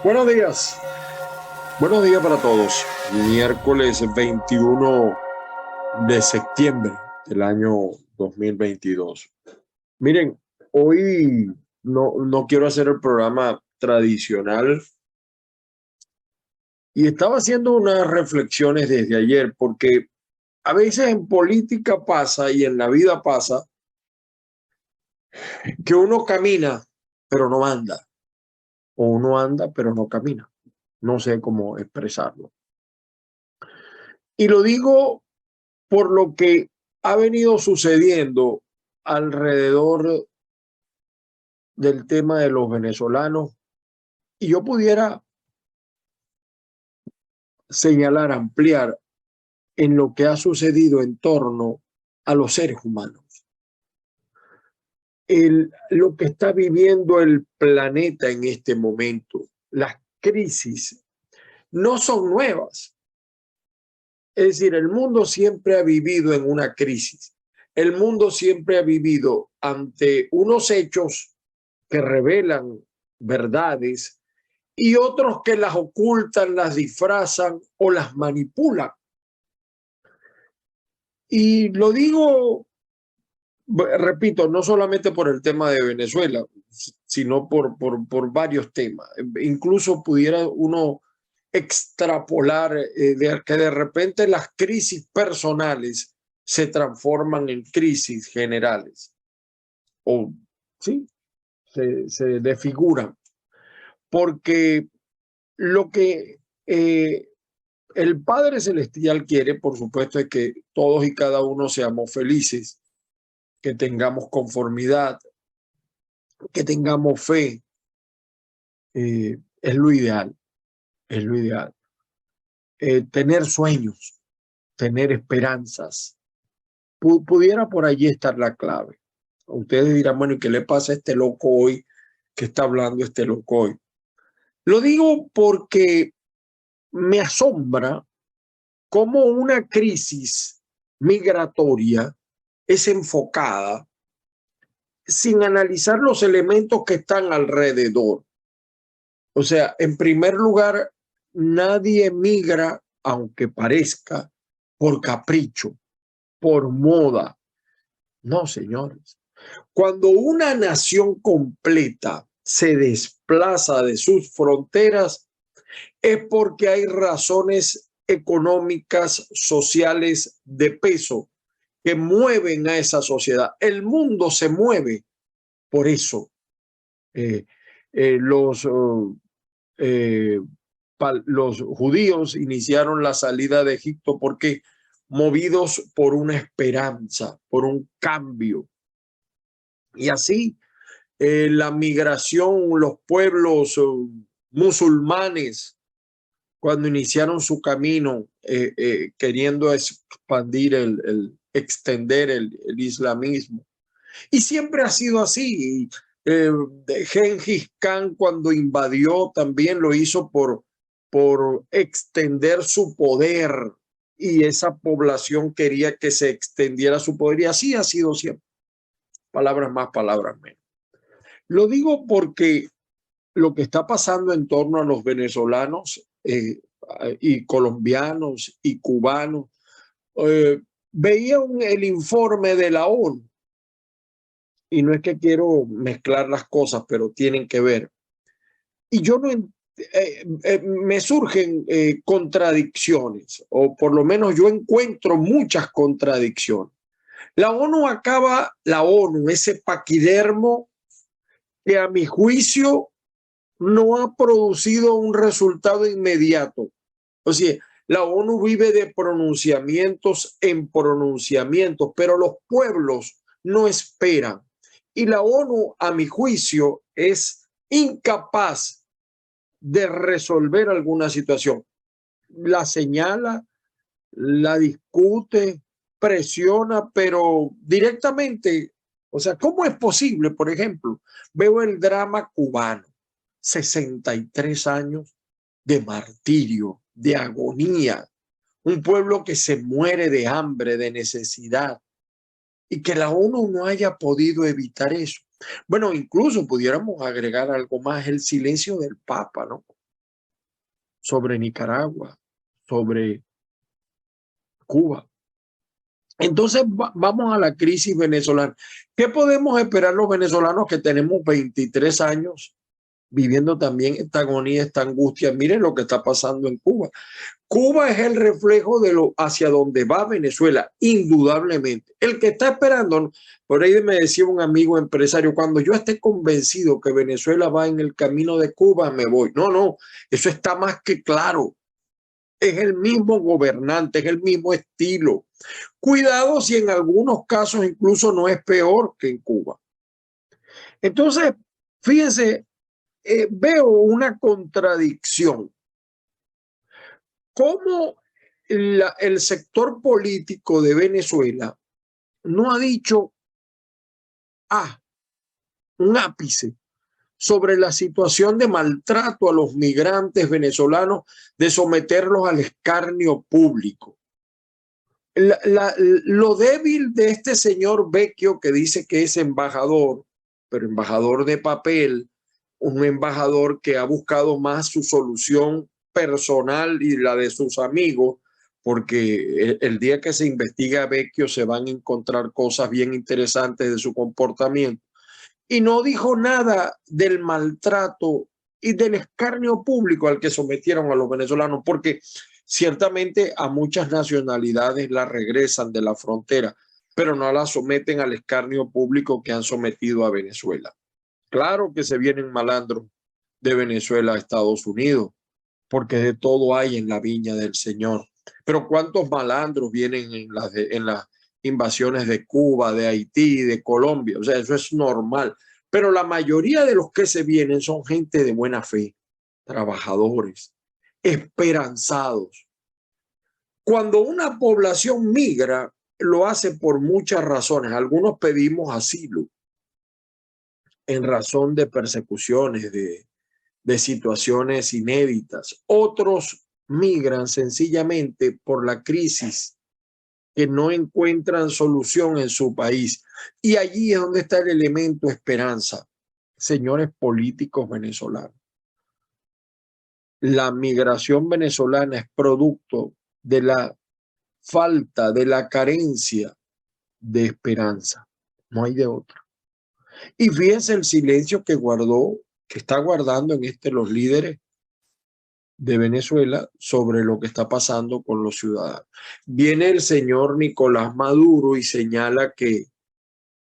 Buenos días. Buenos días para todos. Miércoles 21 de septiembre del año 2022. Miren, hoy no quiero hacer el programa tradicional y estaba haciendo unas reflexiones desde ayer porque a veces en política pasa y en la vida pasa que uno camina pero no anda o uno anda pero no camina. No sé cómo expresarlo. Y lo digo por lo que ha venido sucediendo alrededor del tema de los venezolanos. Y yo pudiera señalar, ampliar en lo que ha sucedido en torno a los seres humanos. Lo que está viviendo el planeta en este momento, las crisis, no son nuevas. Es decir, el mundo siempre ha vivido en una crisis. El mundo siempre ha vivido ante unos hechos que revelan verdades y otros que las ocultan, las disfrazan o las manipulan. Y lo digo, repito, no solamente por el tema de Venezuela, sino por varios temas. Incluso pudiera uno extrapolar que de repente las crisis personales se transforman en crisis generales. O sí, se desfiguran. Porque lo que el Padre Celestial quiere, por supuesto, es que todos y cada uno seamos felices, que tengamos conformidad, que tengamos fe. Es lo ideal, es lo ideal. Tener sueños, tener esperanzas. Pudiera por allí estar la clave. Ustedes dirán, bueno, ¿y qué le pasa a este loco hoy? ¿Qué está hablando este loco hoy? Lo digo porque me asombra cómo una crisis migratoria es enfocada sin analizar los elementos que están alrededor. O sea, en primer lugar, nadie migra, aunque parezca, por capricho, por moda. No, señores. Cuando una nación completa se desplaza de sus fronteras, es porque hay razones económicas, sociales de peso que mueven a esa sociedad. El mundo se mueve por eso. Eh, eh, los, uh, eh, los judíos iniciaron la salida de Egipto porque movidos por una esperanza, por un cambio. Y así la migración, los pueblos musulmanes, cuando iniciaron su camino queriendo expandir, extender el islamismo. Y siempre ha sido así. Gengis Khan cuando invadió también lo hizo por extender su poder y esa población quería que se extendiera su poder y así ha sido siempre. Palabras más, palabras menos. Lo digo porque lo que está pasando en torno a los venezolanos y colombianos y cubanos. Veía el informe de la ONU y no es que quiero mezclar las cosas, pero tienen que ver. Y yo no me surgen contradicciones, o por lo menos yo encuentro muchas contradicciones. La ONU, ese paquidermo que a mi juicio no ha producido un resultado inmediato. O sea, la ONU vive de pronunciamientos en pronunciamientos, pero los pueblos no esperan. Y la ONU, a mi juicio, es incapaz de resolver alguna situación. La señala, la discute, presiona, pero directamente, o sea, ¿cómo es posible? Por ejemplo, veo el drama cubano, 63 años de martirio, de agonía, un pueblo que se muere de hambre, de necesidad, y que la ONU no haya podido evitar eso. Bueno, incluso pudiéramos agregar algo más, el silencio del Papa, ¿no? sobre Nicaragua, sobre Cuba. Entonces vamos a la crisis venezolana. ¿Qué podemos esperar los venezolanos que tenemos 23 años viviendo también esta agonía, esta angustia? Miren lo que está pasando en Cuba. Cuba es el reflejo de lo hacia donde va Venezuela, indudablemente. El que está esperando, por ahí me decía un amigo empresario, cuando yo esté convencido que Venezuela va en el camino de Cuba, me voy. No, no, eso está más que claro. Es el mismo gobernante, es el mismo estilo. Cuidado si en algunos casos incluso no es peor que en Cuba. Entonces, fíjense, veo una contradicción. ¿Cómo el sector político de Venezuela no ha dicho un ápice sobre la situación de maltrato a los migrantes venezolanos, de someterlos al escarnio público? Lo débil de este señor Vecchio, que dice que es embajador, pero embajador de papel, un embajador que ha buscado más su solución personal y la de sus amigos, porque el día que se investiga a Vecchio se van a encontrar cosas bien interesantes de su comportamiento. Y no dijo nada del maltrato y del escarnio público al que sometieron a los venezolanos, porque ciertamente a muchas nacionalidades la regresan de la frontera, pero no la someten al escarnio público que han sometido a Venezuela. Claro que se vienen malandros de Venezuela a Estados Unidos, porque de todo hay en la viña del Señor. Pero ¿cuántos malandros vienen en las invasiones de Cuba, de Haití, de Colombia? O sea, eso es normal. Pero la mayoría de los que se vienen son gente de buena fe, trabajadores, esperanzados. Cuando una población migra, lo hace por muchas razones. Algunos pedimos asilo en razón de persecuciones, de situaciones inéditas. Otros migran sencillamente por la crisis, que no encuentran solución en su país. Y allí es donde está el elemento esperanza. Señores políticos venezolanos, la migración venezolana es producto de la falta, de la carencia de esperanza. No hay de otra. Y fíjense el silencio que está guardando los líderes de Venezuela sobre lo que está pasando con los ciudadanos. Viene el señor Nicolás Maduro y señala que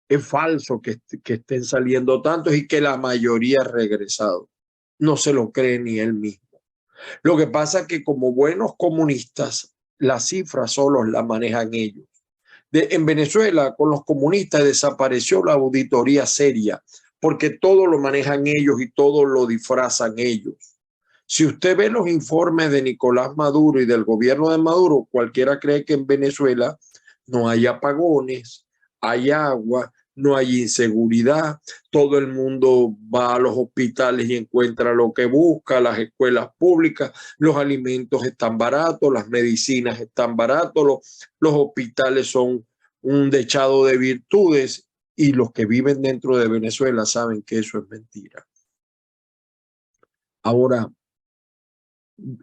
es falso que estén saliendo tantos y que la mayoría ha regresado. No se lo cree ni él mismo. Lo que pasa es que como buenos comunistas, las cifras solo las manejan ellos. En Venezuela, con los comunistas desapareció la auditoría seria, porque todo lo manejan ellos y todo lo disfrazan ellos. Si usted ve los informes de Nicolás Maduro y del gobierno de Maduro, cualquiera cree que en Venezuela no hay apagones, hay agua, no hay inseguridad, todo el mundo va a los hospitales y encuentra lo que busca, las escuelas públicas, los alimentos están baratos, las medicinas están baratos, los hospitales son un dechado de virtudes, y los que viven dentro de Venezuela saben que eso es mentira. Ahora,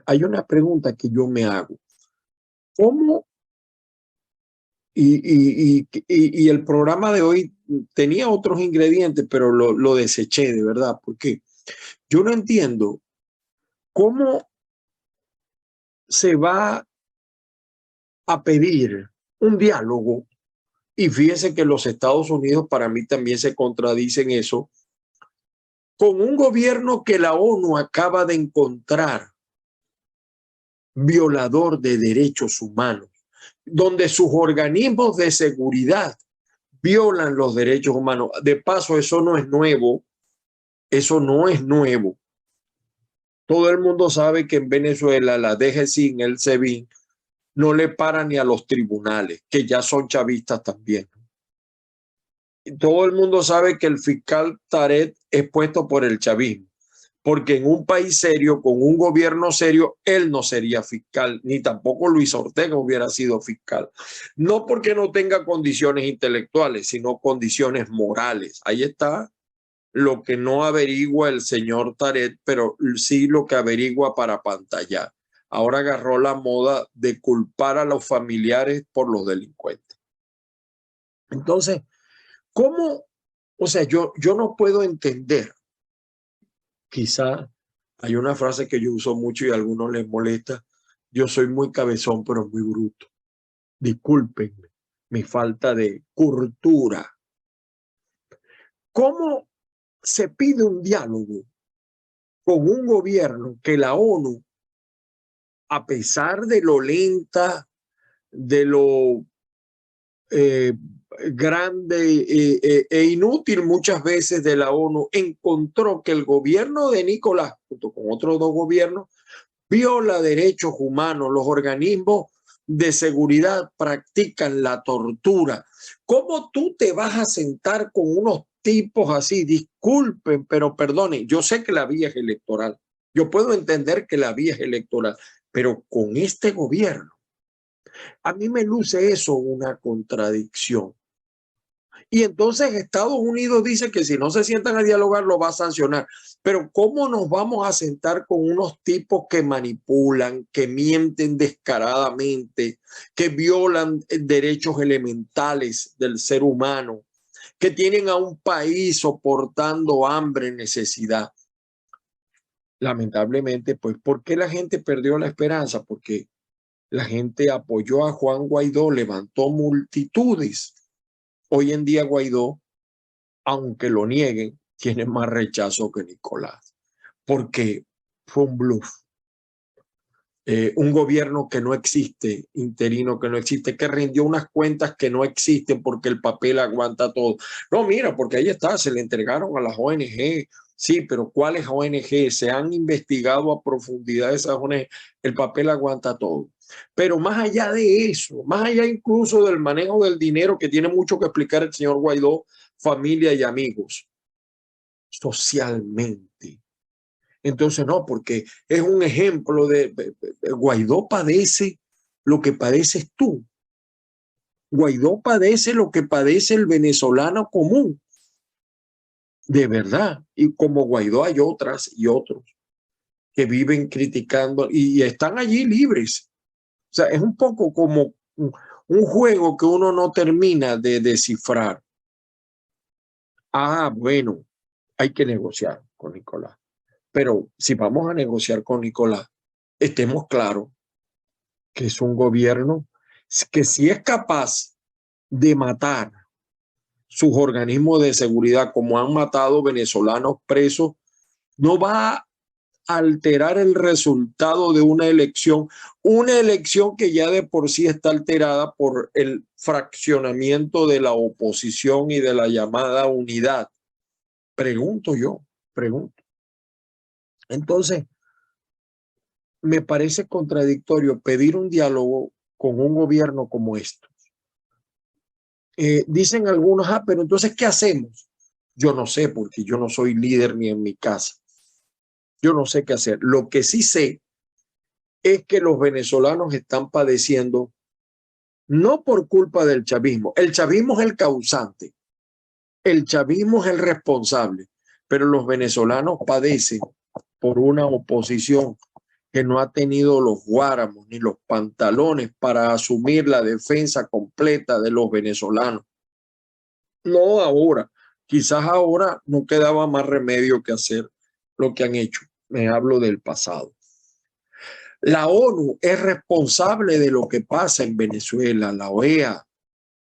hay una pregunta que yo me hago. ¿Cómo? Y el programa de hoy tenía otros ingredientes, pero lo deseché, de verdad, porque yo no entiendo cómo se va a pedir un diálogo. Y fíjense que los Estados Unidos para mí también se contradicen eso, con un gobierno que la ONU acaba de encontrar violador de derechos humanos, donde sus organismos de seguridad violan los derechos humanos. De paso, eso no es nuevo. Eso no es nuevo. Todo el mundo sabe que en Venezuela la DGCIN, el SEBIN, no le para ni a los tribunales, que ya son chavistas también. Todo el mundo sabe que el fiscal Taret es puesto por el chavismo, porque en un país serio, con un gobierno serio, él no sería fiscal, ni tampoco Luis Ortega hubiera sido fiscal. No porque no tenga condiciones intelectuales, sino condiciones morales. Ahí está lo que no averigua el señor Taret, pero sí lo que averigua para pantallar. Ahora agarró la moda de culpar a los familiares por los delincuentes. Entonces, ¿cómo? O sea, yo no puedo entender. Quizá hay una frase que yo uso mucho y a algunos les molesta. Yo soy muy cabezón, pero muy bruto. Discúlpenme mi falta de cultura. ¿Cómo se pide un diálogo con un gobierno que la ONU, a pesar de lo lenta, de lo grande e inútil muchas veces de la ONU, encontró que el gobierno de Nicolás, junto con otros dos gobiernos, viola derechos humanos? Los organismos de seguridad practican la tortura. ¿Cómo tú te vas a sentar con unos tipos así? Disculpen, pero perdonen, yo sé que la vía es electoral. Yo puedo entender que la vía es electoral, pero con este gobierno, a mí me luce eso una contradicción. Y entonces Estados Unidos dice que si no se sientan a dialogar lo va a sancionar. Pero ¿cómo nos vamos a sentar con unos tipos que manipulan, que mienten descaradamente, que violan derechos elementales del ser humano, que tienen a un país soportando hambre, necesidad? Lamentablemente, pues, ¿por qué la gente perdió la esperanza? Porque la gente apoyó a Juan Guaidó, levantó multitudes. Hoy en día Guaidó, aunque lo nieguen, tiene más rechazo que Nicolás, porque fue un bluff. Un gobierno que no existe, interino que no existe, que rindió unas cuentas que no existen porque el papel aguanta todo. No, mira, porque ahí está, se le entregaron a las ONG. Sí, pero ¿cuáles ONG? Se han investigado a profundidad esas ONG. El papel aguanta todo. Pero más allá de eso, más allá incluso del manejo del dinero, que tiene mucho que explicar el señor Guaidó, familia y amigos, socialmente. Entonces, no, porque es un ejemplo de Guaidó padece lo que padeces tú. Guaidó padece lo que padece el venezolano común. De verdad. Y como Guaidó hay otras y otros que viven criticando y están allí libres. O sea, es un poco como un juego que uno no termina de descifrar. Ah, bueno, hay que negociar con Nicolás. Pero si vamos a negociar con Nicolás, estemos claros que es un gobierno que si es capaz de matar sus organismos de seguridad, como han matado venezolanos presos, no va a alterar el resultado de una elección que ya de por sí está alterada por el fraccionamiento de la oposición y de la llamada unidad. Pregunto yo, pregunto. Entonces, me parece contradictorio pedir un diálogo con un gobierno como esto. Dicen algunos, pero entonces, ¿qué hacemos? Yo no sé, porque yo no soy líder ni en mi casa. Yo no sé qué hacer. Lo que sí sé es que los venezolanos están padeciendo no por culpa del chavismo. El chavismo es el causante. El chavismo es el responsable. Pero los venezolanos padecen por una oposición que no ha tenido los guáramos ni los pantalones para asumir la defensa completa de los venezolanos. No ahora, quizás ahora no quedaba más remedio que hacer lo que han hecho. Me hablo del pasado. La ONU es responsable de lo que pasa en Venezuela, la OEA,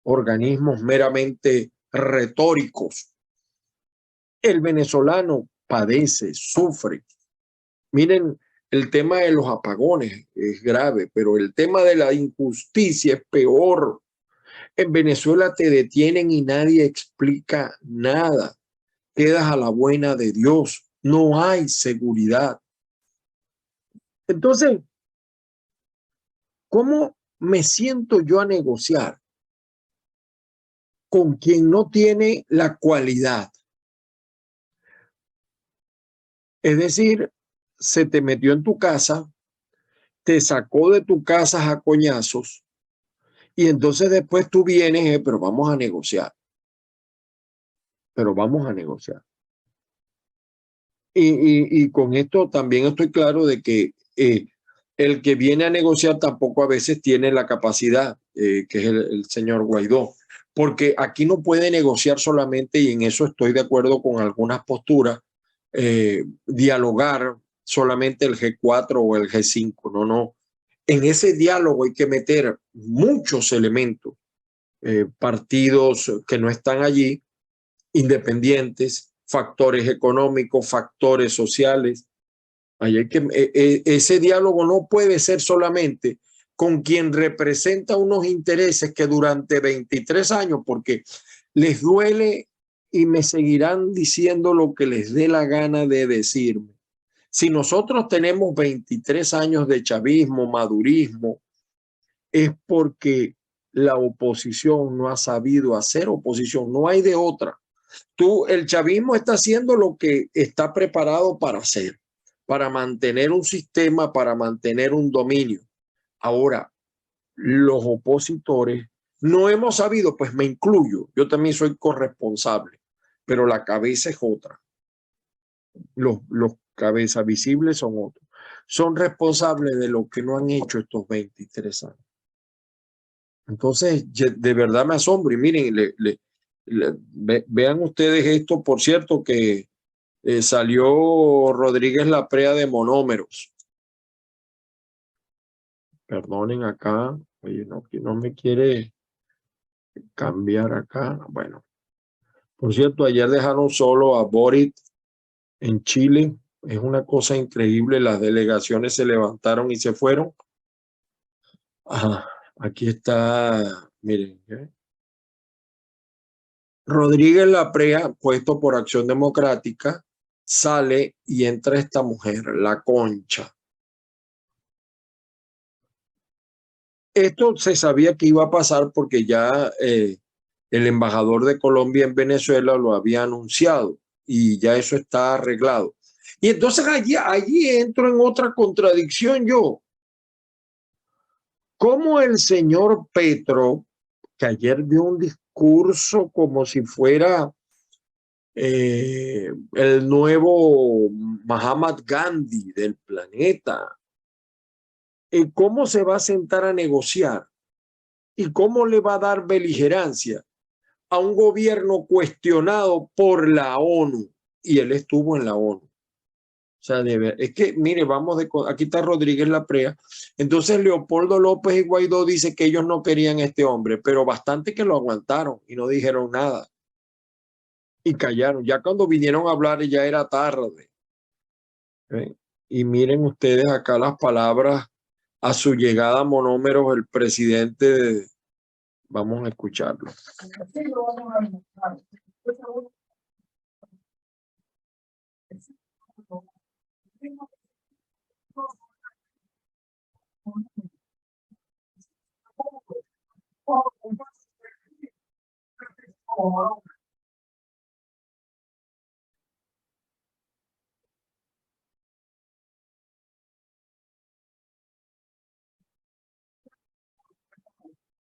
organismos meramente retóricos. El venezolano padece, sufre. Miren, el tema de los apagones es grave, pero el tema de la injusticia es peor. En Venezuela te detienen y nadie explica nada. Quedas a la buena de Dios. No hay seguridad. Entonces, ¿cómo me siento yo a negociar con quien no tiene la cualidad? Es decir, se te metió en tu casa, te sacó de tu casa a coñazos y entonces después tú vienes, pero vamos a negociar, pero vamos a negociar. Y con esto también estoy claro de que el que viene a negociar tampoco a veces tiene la capacidad, que es el señor Guaidó, porque aquí no puede negociar solamente, y en eso estoy de acuerdo con algunas posturas, dialogar solamente el G4 o el G5, no, no. En ese diálogo hay que meter muchos elementos, partidos que no están allí, independientes, factores económicos, factores sociales. Ahí hay que, ese diálogo no puede ser solamente con quien representa unos intereses que durante 23 años, porque les duele y me seguirán diciendo lo que les dé la gana de decirme. Si nosotros tenemos 23 años de chavismo, madurismo, es porque la oposición no ha sabido hacer oposición, no hay de otra. El chavismo está haciendo lo que está preparado para hacer, para mantener un sistema, para mantener un dominio. Ahora, los opositores no hemos sabido, pues me incluyo, yo también soy corresponsable, pero la cabeza es otra. Los cabezas visibles son otros. Son responsables de lo que no han hecho estos 23 años. Entonces, de verdad me asombro y miren, vean ustedes esto, por cierto, que salió Rodríguez Laprea de Monómeros. Perdonen acá, oye, no me quiere cambiar acá. Bueno, por cierto, ayer dejaron solo a Boric en Chile. Es una cosa increíble, las delegaciones se levantaron y se fueron. Ajá, aquí está, miren, Rodríguez Laprea, puesto por Acción Democrática, sale y entra esta mujer, la Concha. Esto se sabía que iba a pasar porque ya el embajador de Colombia en Venezuela lo había anunciado y ya eso está arreglado. Y entonces allí entro en otra contradicción yo. ¿Cómo el señor Petro, que ayer dio un discurso como si fuera el nuevo Mahatma Gandhi del planeta, cómo se va a sentar a negociar y cómo le va a dar beligerancia a un gobierno cuestionado por la ONU? Y él estuvo en la ONU. O sea, es que, mire, aquí está Rodríguez Laprea. Entonces Leopoldo López y Guaidó dice que ellos no querían a este hombre, pero bastante que lo aguantaron y no dijeron nada. Y callaron. Ya cuando vinieron a hablar ya era tarde. Y miren ustedes acá las palabras a su llegada a Monómeros, el presidente. Vamos a escucharlo.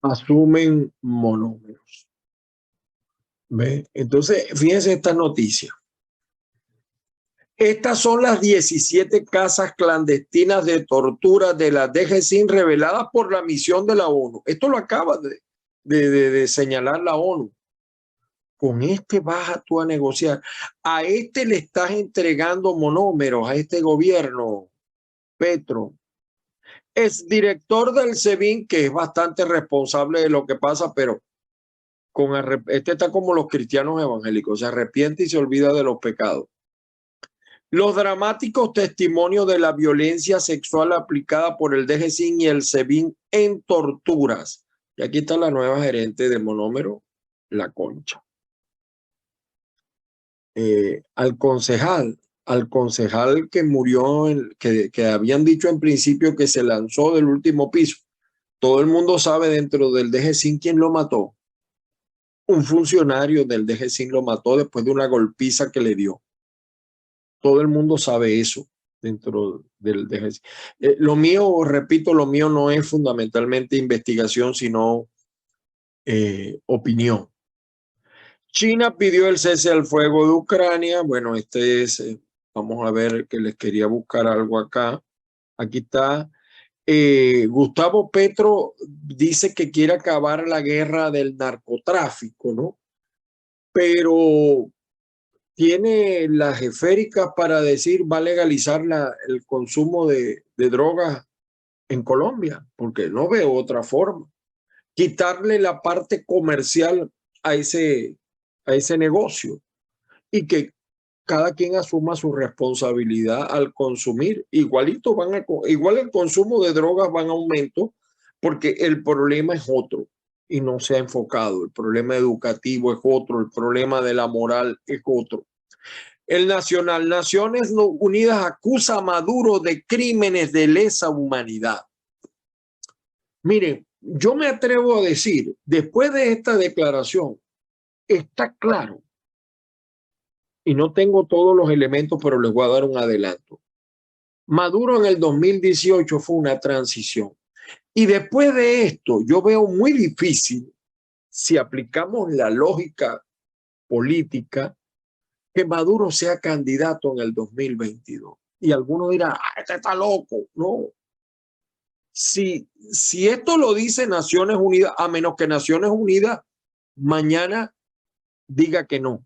Asumen Monómeros. ¿Ve? Entonces, fíjense esta noticia. Estas son las 17 casas clandestinas de tortura de la DGCIN reveladas por la misión de la ONU. Esto lo acaba de señalar la ONU. Con este vas tú a negociar. A este le estás entregando Monómeros, a este gobierno, Petro. Es director del SEBIN, que es bastante responsable de lo que pasa, pero este está como los cristianos evangélicos, se arrepiente y se olvida de los pecados. Los dramáticos testimonios de la violencia sexual aplicada por el DGCIN y el SEBIN en torturas. Y aquí está la nueva gerente de Monómero, la Concha. Al concejal que murió, que habían dicho en principio que se lanzó del último piso. Todo el mundo sabe dentro del DGCIN quién lo mató. Un funcionario del DGCIN lo mató después de una golpiza que le dio. Todo el mundo sabe eso dentro del DGCIN. Lo mío, repito, lo mío no es fundamentalmente investigación, sino opinión. China pidió el cese al fuego de Ucrania. Bueno, Vamos a ver que les quería buscar algo acá. Aquí está. Gustavo Petro dice que quiere acabar la guerra del narcotráfico, ¿no? Pero tiene las esféricas para decir va a legalizar el consumo de drogas en Colombia, porque no veo otra forma. Quitarle la parte comercial a ese negocio y que cada quien asuma su responsabilidad al consumir. Igualito igual el consumo de drogas va en aumento porque el problema es otro y no se ha enfocado. El problema educativo es otro, el problema de la moral es otro. El Naciones Unidas acusa a Maduro de crímenes de lesa humanidad. Miren, yo me atrevo a decir, después de esta declaración, está claro, y no tengo todos los elementos, pero les voy a dar un adelanto. Maduro en el 2018 fue una transición. Y después de esto, yo veo muy difícil, si aplicamos la lógica política, que Maduro sea candidato en el 2022. Y algunos dirán, este está loco. No. Si esto lo dice Naciones Unidas, a menos que Naciones Unidas mañana diga que no.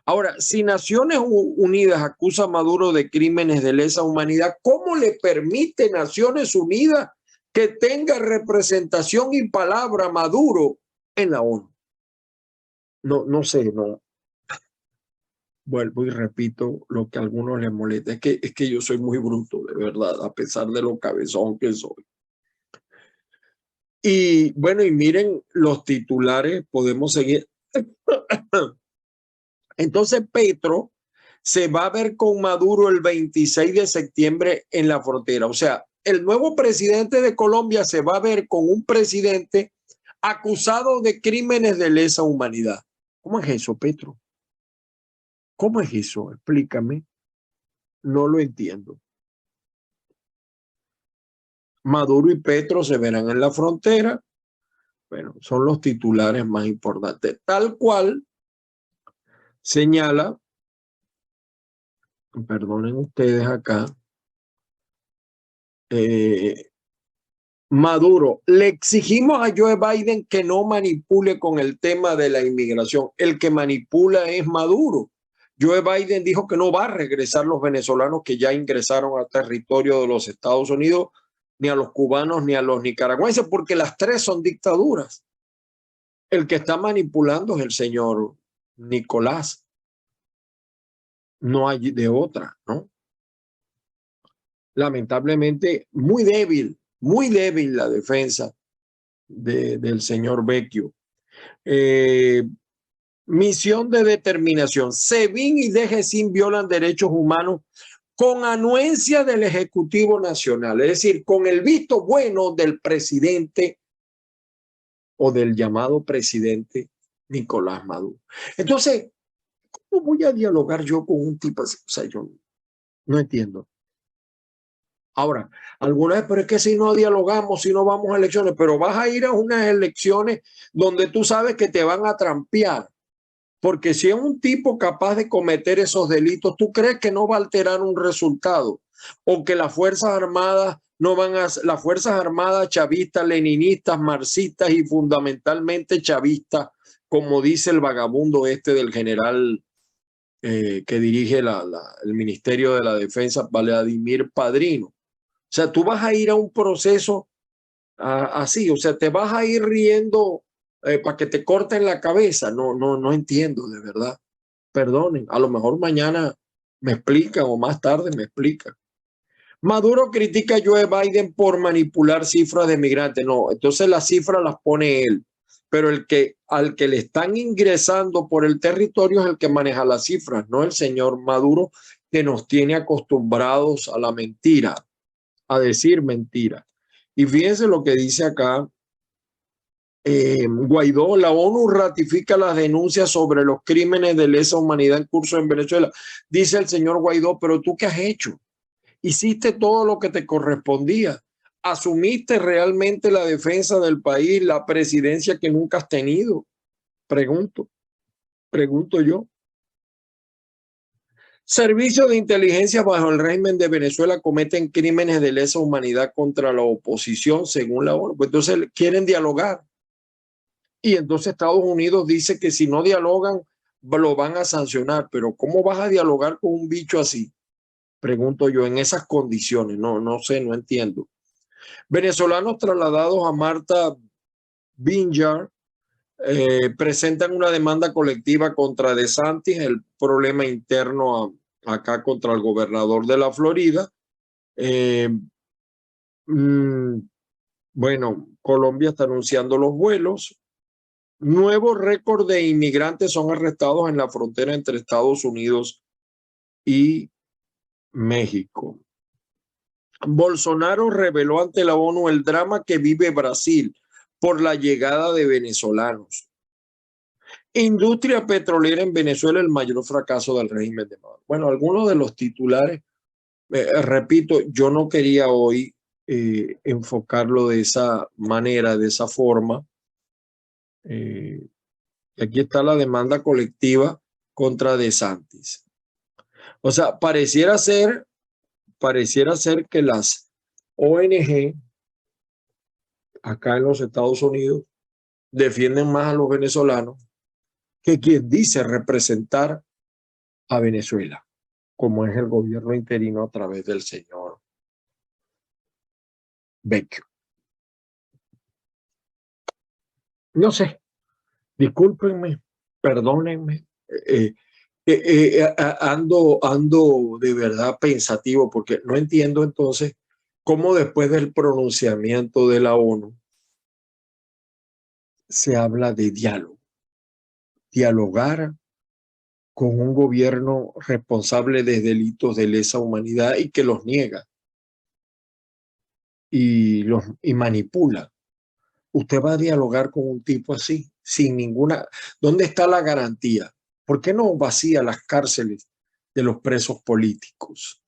Ahora, si Naciones Unidas acusa a Maduro de crímenes de lesa humanidad, ¿cómo le permite Naciones Unidas que tenga representación y palabra a Maduro en la ONU? No sé, no. Vuelvo y repito lo que a algunos les molesta. Es que yo soy muy bruto, de verdad, a pesar de lo cabezón que soy. Y bueno, y miren los titulares, podemos seguir. Entonces Petro se va a ver con Maduro el 26 de septiembre en la frontera. O sea, el nuevo presidente de Colombia se va a ver con un presidente acusado de crímenes de lesa humanidad. ¿Cómo es eso, Petro? ¿Cómo es eso? Explícame. No lo entiendo. Maduro y Petro se verán en la frontera. Bueno, son los titulares más importantes. Tal cual señala, perdonen ustedes acá, Maduro, le exigimos a Joe Biden que no manipule con el tema de la inmigración. El que manipula es Maduro. Joe Biden dijo que no va a regresar los venezolanos que ya ingresaron al territorio de los Estados Unidos, ni a los cubanos ni a los nicaragüenses, porque las tres son dictaduras. El que está manipulando es el señor Nicolás. No hay de otra, ¿no? Lamentablemente, muy débil la defensa del señor Vecchio. Misión de determinación. SEBIN y DGCIN violan derechos humanos con anuencia del Ejecutivo Nacional, es decir, con el visto bueno del presidente o del llamado presidente Nicolás Maduro. Entonces, ¿cómo voy a dialogar yo con un tipo así? O sea, yo no entiendo. Ahora, algunas veces, pero es que si no dialogamos, si no vamos a elecciones, pero vas a ir a unas elecciones donde tú sabes que te van a trampear. Porque si es un tipo capaz de cometer esos delitos, ¿tú crees que no va a alterar un resultado? O que las Fuerzas Armadas no van a, las Fuerzas Armadas chavistas, leninistas, marxistas y fundamentalmente chavistas, como dice el vagabundo este del general que dirige el Ministerio de la Defensa, Vladimir Padrino. O sea, tú vas a ir a un proceso así, o sea, te vas a ir riendo para que te corten la cabeza. No entiendo, de verdad. Perdonen, a lo mejor mañana me explican o más tarde me explican. Maduro critica a Joe Biden por manipular cifras de migrantes. No, entonces las cifras las pone él. Pero al que le están ingresando por el territorio es el que maneja las cifras, no el señor Maduro, que nos tiene acostumbrados a la mentira, a decir mentira. Y fíjense lo que dice acá Guaidó: la ONU ratifica las denuncias sobre los crímenes de lesa humanidad en curso en Venezuela. Dice el señor Guaidó, pero ¿tú qué has hecho? Hiciste todo lo que te correspondía. ¿Asumiste realmente la defensa del país, la presidencia que nunca has tenido? Pregunto yo. Servicios de inteligencia bajo el régimen de Venezuela cometen crímenes de lesa humanidad contra la oposición, según la ONU. Pues entonces quieren dialogar. Y entonces Estados Unidos dice que si no dialogan, lo van a sancionar. Pero ¿cómo vas a dialogar con un bicho así? Pregunto yo, en esas condiciones. No sé, no entiendo. Venezolanos trasladados a Martha Vineyard presentan una demanda colectiva contra DeSantis, el problema interno acá contra el gobernador de la Florida. Eh, bueno, Colombia está anunciando los vuelos. Nuevos récords de inmigrantes son arrestados en la frontera entre Estados Unidos y México. Bolsonaro reveló ante la ONU el drama que vive Brasil por la llegada de venezolanos. Industria petrolera en Venezuela, el mayor fracaso del régimen de Maduro. Bueno, algunos de los titulares, repito, yo no quería hoy enfocarlo de esa manera, de esa forma. Aquí está la demanda colectiva contra DeSantis. O sea, pareciera ser que las ONG acá en los Estados Unidos defienden más a los venezolanos que quien dice representar a Venezuela, como es el gobierno interino a través del señor Vecchio. No sé, discúlpenme, perdónenme, ando de verdad pensativo porque no entiendo entonces cómo después del pronunciamiento de la ONU se habla de diálogo, dialogar con un gobierno responsable de delitos de lesa humanidad y que los niega y manipula. Usted va a dialogar con un tipo así, sin ninguna... ¿Dónde está la garantía? ¿Por qué no vacía las cárceles de los presos políticos?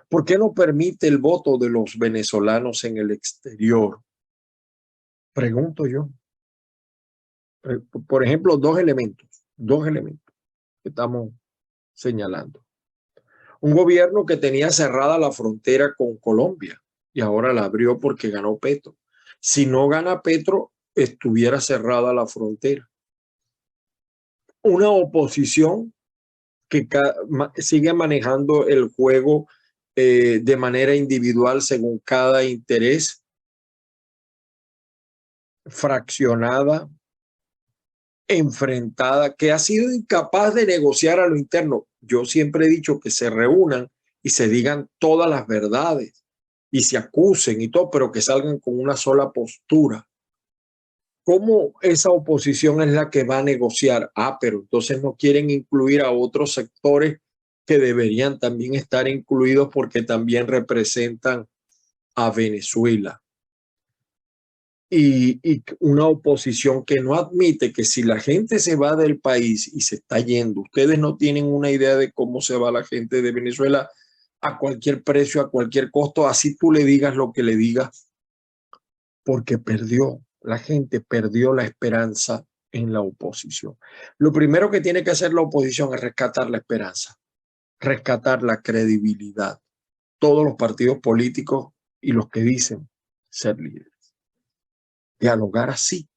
¿Por qué no permite el voto de los venezolanos en el exterior? Pregunto yo. Por ejemplo, dos elementos que estamos señalando. Un gobierno que tenía cerrada la frontera con Colombia y ahora la abrió porque ganó Petro. Si no gana Petro, estuviera cerrada la frontera. Una oposición que sigue manejando el juego de manera individual según cada interés, fraccionada, enfrentada, que ha sido incapaz de negociar a lo interno. Yo siempre he dicho que se reúnan y se digan todas las verdades y se acusen y todo, pero que salgan con una sola postura. ¿Cómo esa oposición es la que va a negociar? Pero entonces no quieren incluir a otros sectores que deberían también estar incluidos porque también representan a Venezuela. Y una oposición que no admite que si la gente se va del país y se está yendo, ustedes no tienen una idea de cómo se va la gente de Venezuela a cualquier precio, a cualquier costo, así tú le digas lo que le digas, porque la gente perdió la esperanza en la oposición. Lo primero que tiene que hacer la oposición es rescatar la esperanza, rescatar la credibilidad. Todos los partidos políticos y los que dicen ser líderes. Dialogar así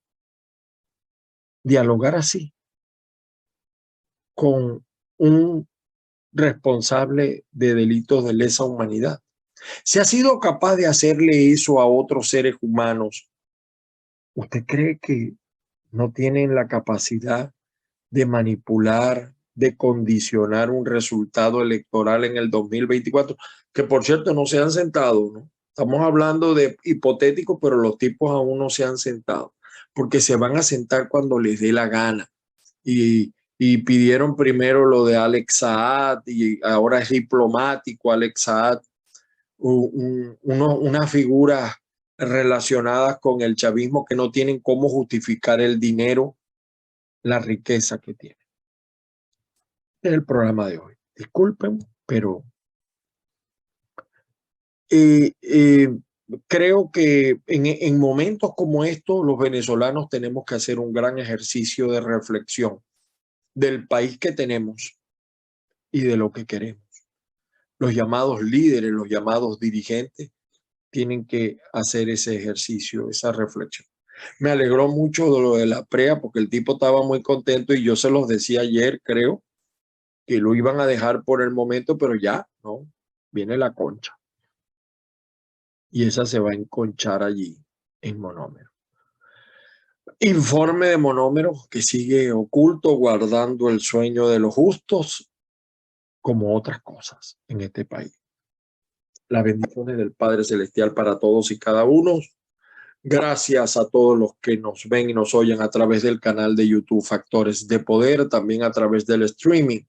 con un responsable de delitos de lesa humanidad. Si ha sido capaz de hacerle eso a otros seres humanos, ¿usted cree que no tienen la capacidad de manipular, de condicionar un resultado electoral en el 2024? Que por cierto no se han sentado, ¿no? Estamos hablando de hipotéticos, pero los tipos aún no se han sentado, porque se van a sentar cuando les dé la gana. Y pidieron primero lo de Alex Saad y ahora es diplomático Alex Saad, unas figuras relacionadas con el chavismo que no tienen cómo justificar el dinero, la riqueza que tienen. Es el programa de hoy. Disculpen, pero creo que en momentos como estos los venezolanos tenemos que hacer un gran ejercicio de reflexión del país que tenemos y de lo que queremos. Los llamados líderes, los llamados dirigentes, tienen que hacer ese ejercicio, esa reflexión. Me alegró mucho de lo de la PREA porque el tipo estaba muy contento y yo se los decía ayer, creo, que lo iban a dejar por el momento, pero ya, ¿no? Viene la concha. Y esa se va a enconchar allí en Monómero. Informe de Monómero que sigue oculto, guardando el sueño de los justos, como otras cosas en este país. Las bendiciones del Padre Celestial para todos y cada uno. Gracias a todos los que nos ven y nos oyen a través del canal de YouTube Factores de Poder, también a través del streaming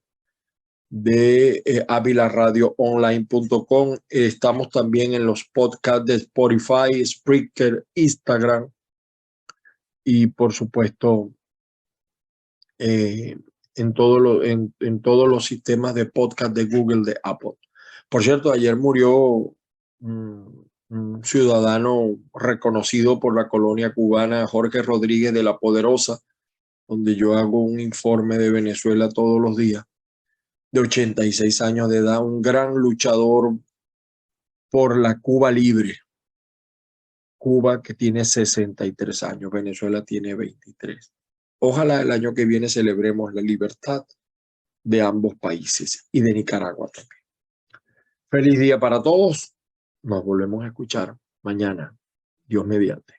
de avilaradioonline.com. Estamos también en los podcasts de Spotify, Spreaker, Instagram y por supuesto en todos los sistemas de podcast de Google, de Apple. Por cierto, ayer murió un ciudadano reconocido por la colonia cubana, Jorge Rodríguez de la Poderosa, donde yo hago un informe de Venezuela todos los días, de 86 años de edad, un gran luchador por la Cuba libre. Cuba que tiene 63 años, Venezuela tiene 23. Ojalá el año que viene celebremos la libertad de ambos países y de Nicaragua también. Feliz día para todos. Nos volvemos a escuchar mañana, Dios mediante.